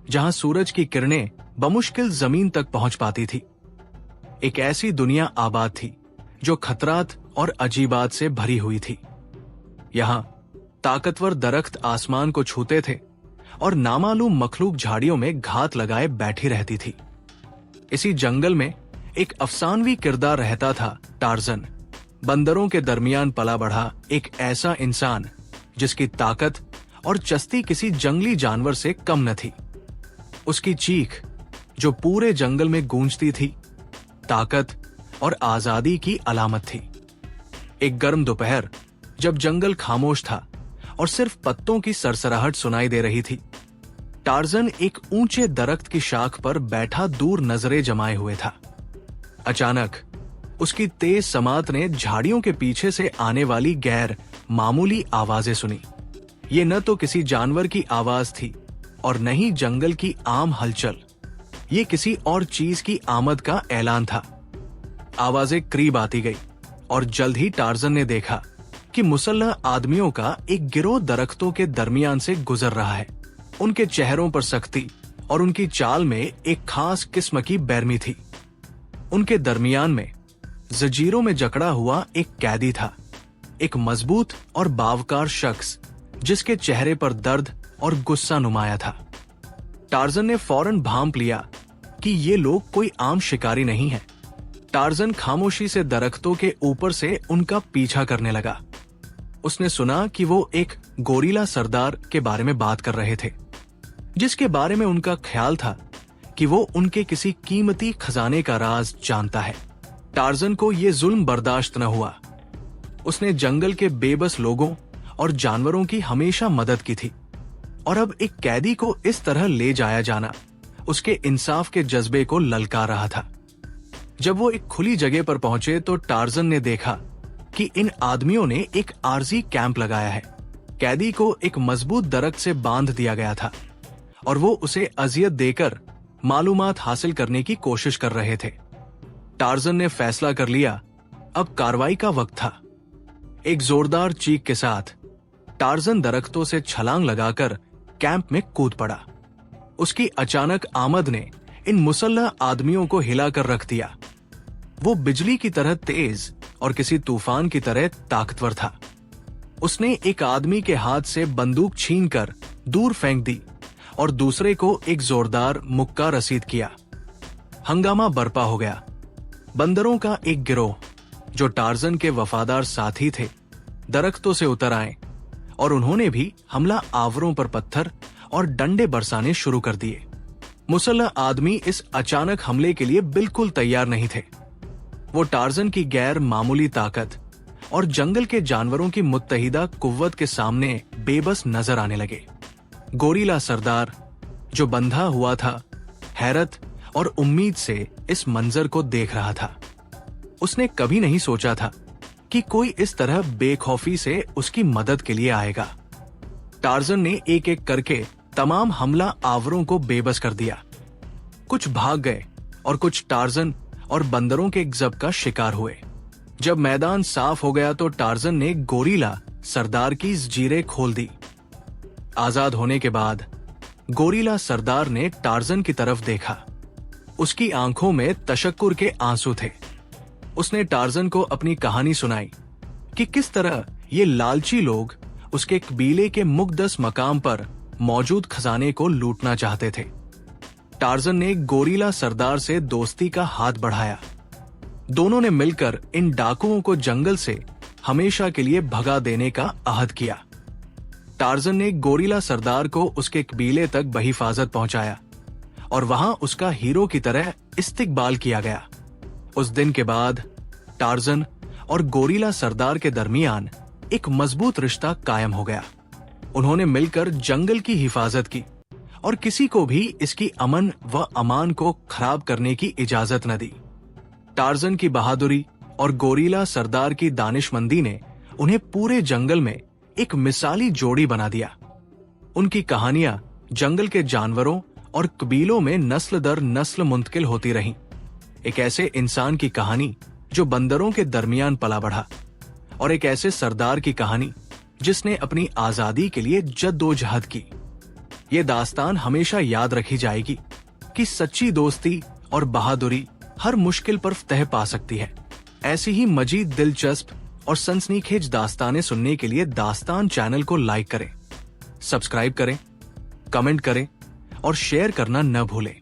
जहां सूरज की किरणें बमुश्किल जमीन तक पहुंच पाती थी। एक ऐसी दुनिया आबाद थी जो खतरात और अजीबात से भरी हुई थी। यहां ताकतवर दरख्त आसमान को छूते थे और नामालूम मखलूक झाड़ियों में घात लगाए बैठी रहती थी। इसी जंगल में एक अफसानवी किरदार रहता था, टार्जन। बंदरों के दरमियान पला बढ़ा एक ऐसा इंसान जिसकी ताकत और चस्ती किसी जंगली जानवर से कम न थी। उसकी चीख जो पूरे जंगल में गूंजती थी, ताकत और आजादी की अलामत थी। एक गर्म दोपहर जब जंगल खामोश था और सिर्फ पत्तों की सरसराहट सुनाई दे रही थी, टार्जन एक ऊंचे दरख्त की शाख पर बैठा दूर नजरें जमाए हुए था। अचानक उसकी तेज समात ने झाड़ियों के पीछे से आने वाली गैर मामूली आवाजें सुनी। ये न तो किसी जानवर की आवाज थी और न ही जंगल की आम हलचल। ये किसी और चीज की आमद का ऐलान था। आवाजें करीब आती गई और जल्द ही टार्जन ने देखा कि मुसल्लह आदमियों का एक गिरोह दरख्तों के दरमियान से गुजर रहा है। उनके चेहरों पर सख्ती और उनकी चाल में एक खास किस्म की बेरमी थी। उनके दरमियान में जंजीरों में जकड़ा हुआ एक कैदी था, एक मजबूत और बावकार शख्स जिसके चेहरे पर दर्द और गुस्सा नुमाया था। टार्जन ने फौरन भांप लिया कि ये लोग कोई आम शिकारी नहीं है। टार्जन खामोशी से दरख्तों के ऊपर से उनका पीछा करने लगा। उसने सुना कि वो एक गोरिल्ला सरदार के बारे में बात कर रहे थे, जिसके बारे में उनका ख्याल था कि वो उनके किसी कीमती खजाने का राज जानता है। टार्जन को ये जुल्म बर्दाश्त न हुआ। उसने जंगल के बेबस लोगों और जानवरों की हमेशा मदद की थी, और अब एक कैदी को इस तरह ले जाया जाना उसके इंसाफ के जज्बे को ललकार रहा था। जब वो एक खुली जगह पर पहुंचे तो टार्जन ने देखा कि इन आदमियों ने एक आरजी कैंप लगाया है। कैदी को एक मजबूत दरख्त से बांध दिया गया था और वो उसे अजियत देकर मालूमात हासिल करने की कोशिश कर रहे थे। टार्जन ने फैसला कर लिया, अब कार्रवाई का वक्त था। एक जोरदार चीख के साथ टार्जन दरख्तों से छलांग लगाकर कैंप में कूद पड़ा। उसकी अचानक आमद ने इन मुसल्लह आदमियों को हिलाकर रख दिया। वो बिजली की तरह तेज और किसी तूफान की तरह ताकतवर था। उसने एक आदमी के हाथ से बंदूक छीनकर दूर फेंक दी और दूसरे को एक जोरदार मुक्का रसीद किया। हंगामा बरपा हो गया। बंदरों का एक गिरोह जो टार्जन के वफादार साथी थे, दरख्तों से उतर आए और उन्होंने भी हमला आवरों पर पत्थर और डंडे बरसाने शुरू कर दिए। मुसल्लह आदमी इस अचानक हमले के लिए बिल्कुल तैयार नहीं थे। वो टार्जन की गैर मामूली ताकत और जंगल के जानवरों की मुत्तहिदा कुव्वत के सामने बेबस नजर आने लगे। गोरिल्ला सरदार जो बंधा हुआ था, हैरत और उम्मीद से इस मंजर को देख रहा था। उसने कभी नहीं सोचा था कि कोई इस तरह बेखौफी से उसकी मदद के लिए आएगा। टार्जन ने एक एक करके तमाम हमला आवरों को बेबस कर दिया। कुछ भाग गए और कुछ टार्जन और बंदरों के ग़ज़ब का शिकार हुए। जब मैदान साफ हो गया तो टार्जन ने गोरिल्ला सरदार की जंजीरें खोल दी। आजाद होने के बाद गोरिल्ला सरदार ने टार्जन की तरफ देखा। उसकी आंखों में तशक्कुर के आंसू थे। उसने टार्जन को अपनी कहानी सुनाई कि किस तरह ये लालची लोग उसके कबीले के मुकद्दस मकाम पर मौजूद खजाने को लूटना चाहते थे। टार्जन ने गोरिल्ला सरदार से दोस्ती का हाथ बढ़ाया। दोनों ने मिलकर इन डाकुओं को जंगल से हमेशा के लिए भगा देने का अहद किया। टार्जन ने गोरिल्ला सरदार को उसके कबीले तक बहिफाजत पहुंचाया और वहां उसका हीरो की तरह इस्तकबाल किया गया। उस दिन के बाद टार्जन और गोरिल्ला सरदार के दरमियान एक मजबूत रिश्ता कायम हो गया। उन्होंने मिलकर जंगल की हिफाजत की और किसी को भी इसकी अमन व अमान को खराब करने की इजाजत न दी। टार्जन की बहादुरी और गोरिल्ला सरदार की दानिशमंदी ने उन्हें पूरे जंगल में एक मिसाली जोड़ी बना दिया। उनकी कहानियां जंगल के जानवरों और कबीलों में नस्ल दर नस्ल मुंतकिल होती रहीं। एक ऐसे इंसान की कहानी जो बंदरों के दरमियान पला बढ़ा, और एक ऐसे सरदार की कहानी जिसने अपनी आजादी के लिए जद्दोजहद की। ये दास्तान हमेशा याद रखी जाएगी कि सच्ची दोस्ती और बहादुरी हर मुश्किल पर फतह पा सकती है। ऐसी ही मजीद दिलचस्प और सनसनीखेज दास्तानें सुनने के लिए दास्तान चैनल को लाइक करें, सब्सक्राइब करें, कमेंट करें और शेयर करना न भूलें।